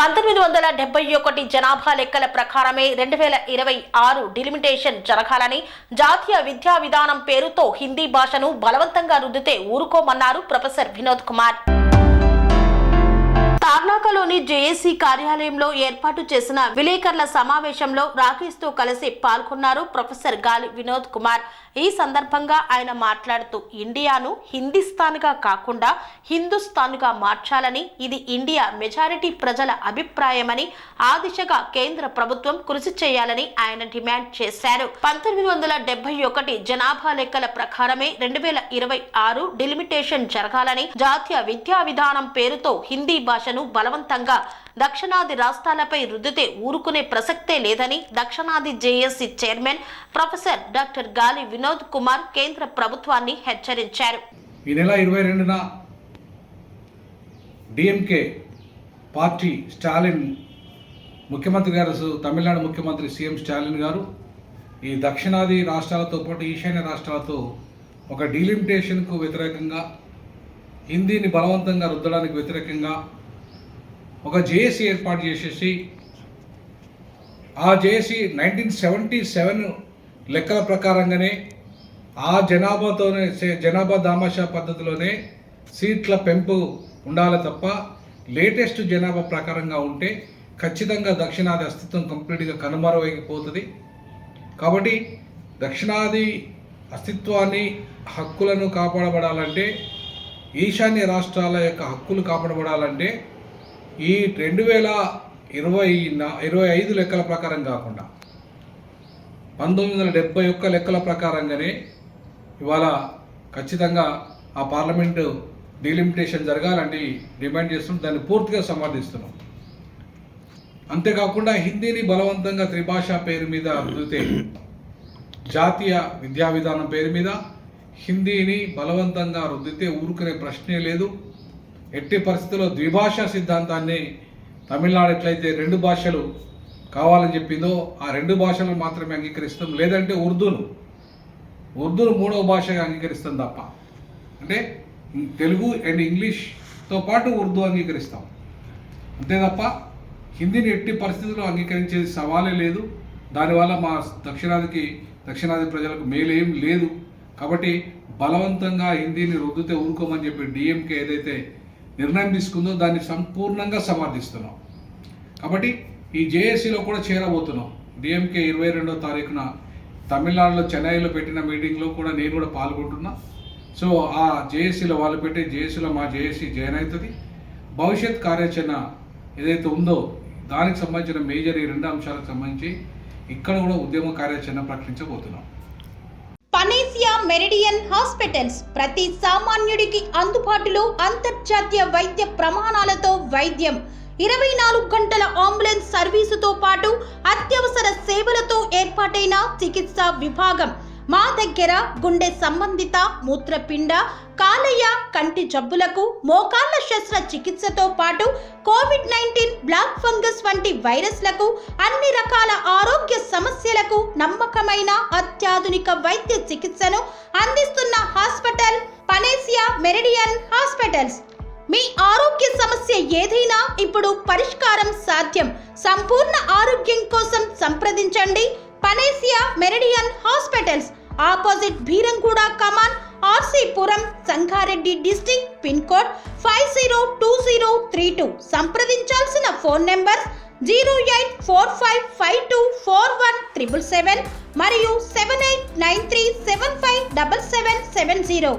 1971 జనాభా లెక్కల ప్రకారమే 2026 డిలిమిటేషన్ జరగాలని జాతీయ విద్యా విధానం పేరుతో హిందీ భాషను బలవంతంగా రుద్దితే ఊరుకోమన్నారు ప్రొఫెసర్ వినోద్ కుమార్. తార్నాకలోని జేఏసీ కార్యాలయంలో ఏర్పాటు చేసిన విలేకరుల సమావేశంలో రాకేష్తో కలిసి పాల్గొన్నారు ప్రొఫెసర్ గాలి వినోద్ కుమార్. ఈ సందర్భంగా ఆయన మాట్లాడుతూ ఇండియాను హిందూస్థాన్గా కాకుండా హిందుస్థాన్గా మార్చాలని, ఇది ఇండియా మెజారిటీ ప్రజల అభిప్రాయమని, ఆ దిశగా కేంద్ర ప్రభుత్వం కృషి చేయాలని ఆయన డిమాండ్ చేశారు. 1971 జనాభా లెక్కల ప్రకారమే 2026 డిలిమిటేషన్ జరగాలని, జాతీయ విద్యా విధానం పేరుతో హిందీ భాషను బలవంతంగా దక్షిణాది రాష్ట్రాలపై రుద్దితే ఊరుకునే ప్రసక్తే లేదని దక్షిణాది జేఏసీ చైర్మన్ ప్రొఫెసర్ డాక్టర్ గాలి వినోద్ కుమార్ కేంద్ర ప్రభుత్వాన్ని హెచ్చరించారు. ఈ నెల 22న డిఎంకే పార్టీ స్టాలిన్ ముఖ్యమంత్రి గారు, తమిళనాడు ముఖ్యమంత్రి సీఎం స్టాలిన్ గారు ఈ దక్షిణాది రాష్ట్రాలతో పాటు ఈశాన్య రాష్ట్రాలతో ఒక డీలిమిటేషన్కు వ్యతిరేకంగా, హిందీని బలవంతంగా రుద్దడానికి వ్యతిరేకంగా ఒక జేఏసీ ఏర్పాటు చేసేసి, ఆ జేఏసీ 1977 లెక్కల ప్రకారంగానే ఆ జనాభా దామాషా పద్ధతిలోనే సీట్ల పెంపు ఉండాలి తప్ప లేటెస్ట్ జనాభా ప్రకారంగా ఉంటే ఖచ్చితంగా దక్షిణాది అస్తిత్వం కంప్లీట్గా కనుమరుగైపోతుంది. కాబట్టి దక్షిణాది అస్తిత్వాన్ని, హక్కులను కాపాడబడాలంటే, ఈశాన్య రాష్ట్రాల యొక్క హక్కులు కాపాడబడాలంటే ఈ 2025 లెక్కల ప్రకారం కాకుండా 1971 లెక్కల ప్రకారంగానే ఇవాళ ఖచ్చితంగా ఆ పార్లమెంటు డీలిమిటేషన్ జరగాలని డిమాండ్ చేస్తున్నాం. దాన్ని పూర్తిగా సమర్థిస్తున్నాం. అంతేకాకుండా హిందీని బలవంతంగా త్రిభాషా పేరు మీద రుద్దితే, జాతీయ విద్యా విధానం పేరు మీద హిందీని బలవంతంగా రుద్దితే ఊరుకునే ప్రశ్నే లేదు. ఎట్టి పరిస్థితుల్లో ద్విభాషా సిద్ధాంతాన్ని తమిళనాడు ఎట్లయితే 2 భాషలు కావాలని చెప్పిందో ఆ 2 భాషలు మాత్రమే అంగీకరిస్తాం. లేదంటే ఉర్దూను 3వ భాషగా అంగీకరిస్తాం తప్ప, అంటే తెలుగు అండ్ ఇంగ్లీష్తో పాటు ఉర్దూ అంగీకరిస్తాం. అంతే తప్ప హిందీని ఎట్టి పరిస్థితుల్లో అంగీకరించేది సవాలే లేదు. దానివల్ల మా దక్షిణాది ప్రజలకు మేలేం లేదు. కాబట్టి బలవంతంగా హిందీని రుద్దితే ఊరుకోమని చెప్పి డిఎంకే ఏదైతే నిర్ణయం తీసుకుందో దాన్ని సంపూర్ణంగా సమర్థిస్తున్నాం. కాబట్టి ఈ జేఏసీలో కూడా చేరబోతున్నాం. డిఎంకే 22వ తారీఖున తమిళనాడులో చెన్నైలో పెట్టిన మీటింగ్లో కూడా నేను కూడా పాల్గొంటున్నా. సో ఆ జేఏసీలో వాళ్ళు పెట్టే జేఏసీలో మా జేఏసీ జాయిన్ అవుతుంది. భవిష్యత్ కార్యాచరణ ఏదైతే ఉందో దానికి సంబంధించిన మేజర్ ఈ 2 అంశాలకు సంబంధించి ఇక్కడ కూడా ఉద్యమ కార్యాచరణ ప్రకటించబోతున్నాం. పనేసియా మెరిడియన్ హాస్పిటల్స్ ప్రతి సామాన్యుడికి అందుబాటులో అంతర్జాతీయ వైద్య ప్రమాణాలతో వైద్యం, 24 గంటల అంబులెన్స్ సర్వీసుతో పాటు అత్యవసర సేవలతో ఏర్పాటైన చికిత్సా విభాగం. మా దగ్గర గుండె సంబంధిత, మూత్రపిండ, కాలేయ, కంటి జబ్బులకు, మోకాళ్ల శస్త్ర చికిత్సతో పాటు కోవిడ్-19, బ్లాక్ ఫంగస్ వంటి వైరస్లకు, అన్ని రకాల ఆరోగ్య సమస్యలకు నమ్మకమైన అత్యాధునిక వైద్య చికిత్సను అందిస్తున్న హాస్పిటల్ పనేసియా మెరిడియన్ హాస్పిటల్స్. మీ ఆరోగ్య సమస్య ఏదైనా ఇప్పుడు పరిష్కారం సాధ్యం. సంపూర్ణ ఆరోగ్యం కోసం సంప్రదించండి Panacea Meridian hospitals, opposite Beeramguda కమాన్, RC Puram, Sangareddy district, pin code 502032. సంప్రదించాల్సిన ఫోన్ నెంబర్ 0845524177 మరియు 7893757770.